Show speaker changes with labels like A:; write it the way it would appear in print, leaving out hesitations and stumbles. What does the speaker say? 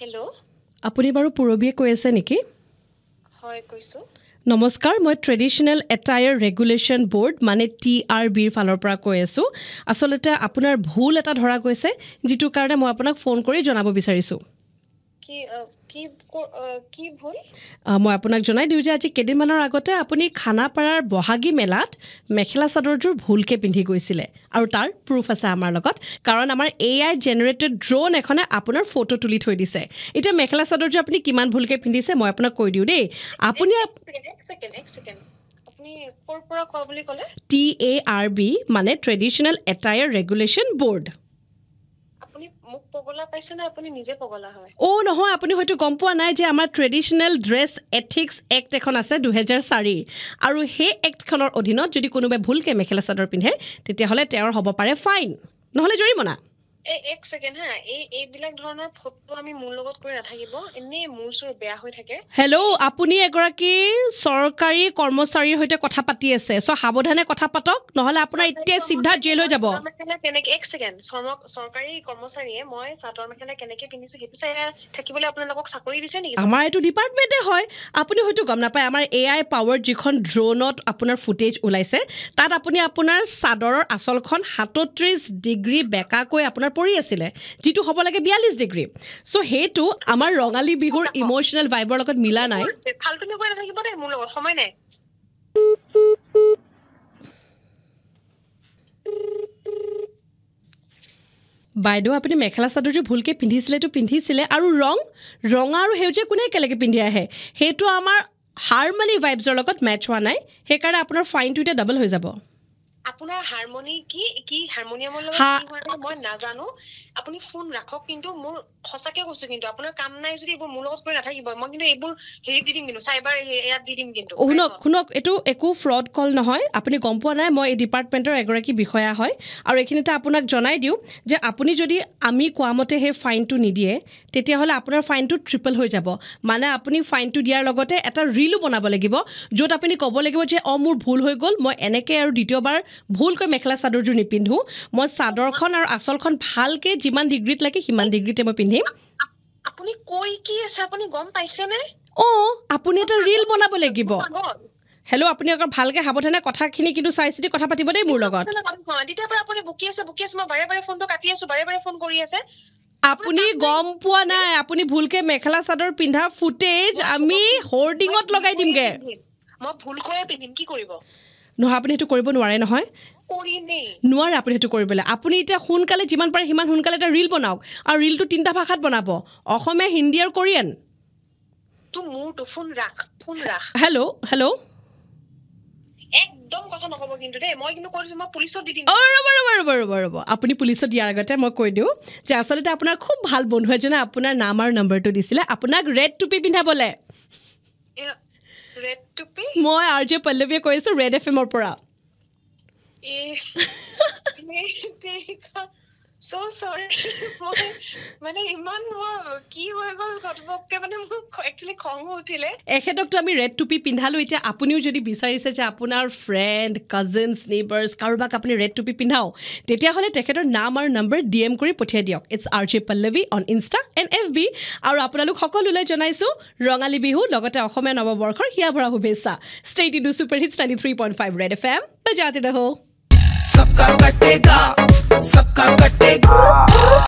A: Hello'
B: আপুনি বাৰু পুৰবিয়ে কৈ আছে নেকি?
A: হয় কৈছো।
B: নমস্কাৰ, মই ট্ৰেডিশ্যনেল এটায়াৰ ৰেগুলেশ্যন বোৰ্ড মানে TRBৰ ফালৰ পৰা কৈ আছোঁ। আচলতে আপোনাৰ ভুল এটা ধৰা গৈছে, যিটোৰ কাৰণে মই আপোনাক ফোন কৰি জনাব বিচাৰিছোঁ।
A: কি ভুল?
B: মই আপোনাক জনাই দিওঁ যে আজি কেইদিনমানৰ আগতে আপুনি খানাপাৰাৰ বহাগী মেলাত মেখেলা চাদৰযোৰ ভুলকৈ পিন্ধি গৈছিলে আৰু তাৰ প্ৰুফ আছে আমাৰ লগত, কাৰণ আমাৰ AI জেনেৰেটেড ড্ৰোন এখনে আপোনাৰ ফটো তুলি থৈ দিছে। এতিয়া মেখেলা চাদৰযোৰ আপুনি কিমান ভুলকৈ পিন্ধিছে মই আপোনাক কৈ দিওঁ দেই। আপুনি
A: আপুনি ক'ৰ পৰা কোৱা বুলি ক'লে?
B: TARB মানে ট্ৰেডিশ্যনেল এটায়াৰ ৰেগুলেশ্যন বোৰ্ড।
A: আপুনি মোক পগলা পাইছে নে আপুনি নিজে পগলা হয়?
B: নহয়, আপুনি হয়তো গম পোৱা নাই যে আমাৰ ট্ৰেডিশ্যনেল ড্ৰেছ এথিক্স এক্ট এখন আছে 2004 আৰু সেই এক্টখনৰ অধীনত যদি কোনোবাই ভুলকৈ মেখেলা চাদৰ পিন্ধে তেতিয়াহ'লে তেওঁৰ হ'ব পাৰে ফাইন, নহ'লে জৰিমনা।
A: এক ছেকেণ্ড হা, এইবিলাক ধৰণৰ ফটো আমি মোৰ লগত কৰি নাথাকিব, এনেই মোৰ চোৰ বেয়া হৈ থাকে।
B: হেল্ল', আপুনি এগৰাকী চৰকাৰী কৰ্মচাৰীৰ সৈতে কথা পাতি আছে, চ' সাৱধানে কথা পাতক, নহ'লে আপোনাৰ এতিয়া চিধা জেল হৈ যাব।
A: এক ছেকেণ্ড, চৰকাৰী কৰ্মচাৰীয়ে মই চাদৰ মেখেলা কেনেকে পিন্ধিছো সেইটো চাই থাকিবলৈ আপোনালোকক চাকৰি দিছে নেকি?
B: আমাৰ এইটো ডিপাৰ্টমেণ্টে হয়, আপুনি হয়তো গম নাপায়। আমাৰ AI পাৱাৰ যিখন ড্ৰোনত আপোনাৰ ফুটেজ ওলাইছে, তাত আপুনি আপোনাৰ চাদৰৰ আঁচলখন 37 ডিগ্ৰী বেকাকৈ আপোনাৰ পৰি আছিলে, যিটো হ'ব লাগে 42 ডিগ্ৰী। চ' সেইটো আমাৰ ৰঙালী বিহুৰ ইম'চনেল ভাইবৰ লগত মিলা নাই।
A: ফাল্টুমি কৰি নাথাকিব দেই, মোৰ লগত সময় নাই।
B: বাইদেউ, আপুনি মেখেলা চাদৰযোৰ ভুলকৈ পিন্ধিছিলে আৰু ৰঙা আৰু সেউজীয়া কোনে একেলগে পিন্ধি আহে? সেইটো আমাৰ হাৰমনি ভাইবছৰ লগত মেটচ হোৱা নাই, সেইকাৰণে আপোনাৰ ফাইনটো এতিয়া ডাবল হৈ যাব।
A: আপোনাৰ হাৰমনি কি হাৰমনিয়ামৰ লগত কি হয় মই নাজানো, আপুনি ফোন ৰাখক। কিন্তু মোৰ সঁচাকে কৈছো, কিন্তু আপোনাৰ কাম নাই যদি এইবোৰ মোৰ লগত কৰি নাথাকিব। মই কিন্তু এইবোৰ হেৰি দি দিম, কিন্তু চাইবাৰ ইয়াত দি দিম। কিন্তু
B: শুনক, এইটো একো ফ্ৰড কল নহয়। আপুনি গম পোৱা নাই মই এই ডিপাৰ্টমেণ্টৰ এগৰাকী বিষয়া হয়, আৰু এইখিনিতে আপোনাক জনাই দিওঁ যে আপুনি যদি আমি কোৱা মতে সেই ফাইনটো নিদিয়ে তেতিয়াহ'লে আপোনাৰ ফাইনটো ট্ৰিপল হৈ যাব। মানে আপুনি ফাইনটো দিয়াৰ লগতে এটা ৰিলো বনাব লাগিব, য'ত আপুনি ক'ব লাগিব যে মোৰ ভুল হৈ গ'ল, মই এনেকৈ আৰু দ্বিতীয়বাৰ ভুলকৈ মেখেলা চাদৰযোৰ নিপিন্ধো, মই চাদৰখন আৰু আঁচলখন ভালকৈ যিমান ডিগ্ৰীত লাগে সিমান ডিগ্ৰীতে মই পিন্ধিম।
A: আপুনি কৈ কি আছে আপুনি গম পাইছেনে?
B: আপুনি এটা ৰিল বনাব লাগিব। হেল্ল', আপুনি আকৌ ভালকৈ সাৱধানে কথাখিনি কিন্তু চাই চিতি কথা পাতিব দেই মোৰ লগত।
A: তেতিয়াৰ পৰা আপুনি বকি আছে, মই বাৰে ফোনটো কাটি আছো, বাৰে ফোন কৰি আছে।
B: আপুনি গম পোৱা নাই, আপুনি ভুলকৈ মেখেলা চাদৰ পিন্ধা ফুটেজ আমি হোৰ্ডিঙত লগাই দিমগে।
A: মই ভুলকৈয়ে পিন্ধিম, কি কৰিব?
B: নহয়, আপুনি সেইটো কৰিব নোৱাৰে নহয়। নোৱাৰে আপুনি সেইটো কৰিবলৈ। আপুনি এতিয়া সোনকালে যিমান পাৰে সিমান সোনকালে এটা ৰিল বনাওক, আৰু ৰিলটো 3টা ভাষাত বনাব, অসমীয়া, হিন্দী আৰু কোৰিয়ান। হেল্ল'
A: একদম কথা নকব কিন্তু দেই, মই কিন্তু কৈছো মই পুলিচত দি দিম।
B: ৰ'ব, আপুনি পুলিচত দিয়াৰ আগতে মই কৈ দিওঁ যে আচলতে আপোনাৰ খুব ভাল বন্ধু এজনে আপোনাৰ নাম আৰু নম্বৰটো দিছিলে আপোনাক ৰেড টুপি পিন্ধাবলে।
A: ৰেড টুপি?
B: মই RJ পল্লৱীয়ে কৈ আছো, ৰেড FM পৰা।
A: So sorry, মানে ইমান কি হৈ গ'ল ঘটপককে, মানে মোৰ একচুৱেলি খং উঠিলে।
B: এখেতকতো আমি ৰেড টুপি পিন্ধালো, এতিয়া আপুনিও যদি বিচাৰিছে যে আপোনাৰ ফ্ৰেণ্ড, কাজিনছ, নেইবাৰ্ছ কাৰোবাক আপুনি ৰেড টুপি পিন্ধাও, তেতিয়াহ'লে তেখেতৰ নাম আৰু নম্বৰ DM কৰি পঠিয়াই দিয়ক। It's RJ Pallavi on Insta and FB। আৰু আপোনালোক সকলোলৈ জনাইছোঁ ৰঙালী বিহু লগতে অসমীয়া নৱবৰ্ষৰ হিয়া ভৰা শুভেচ্ছা। Stay in to super hits 93.5 red FM, বজাতে ৰহো।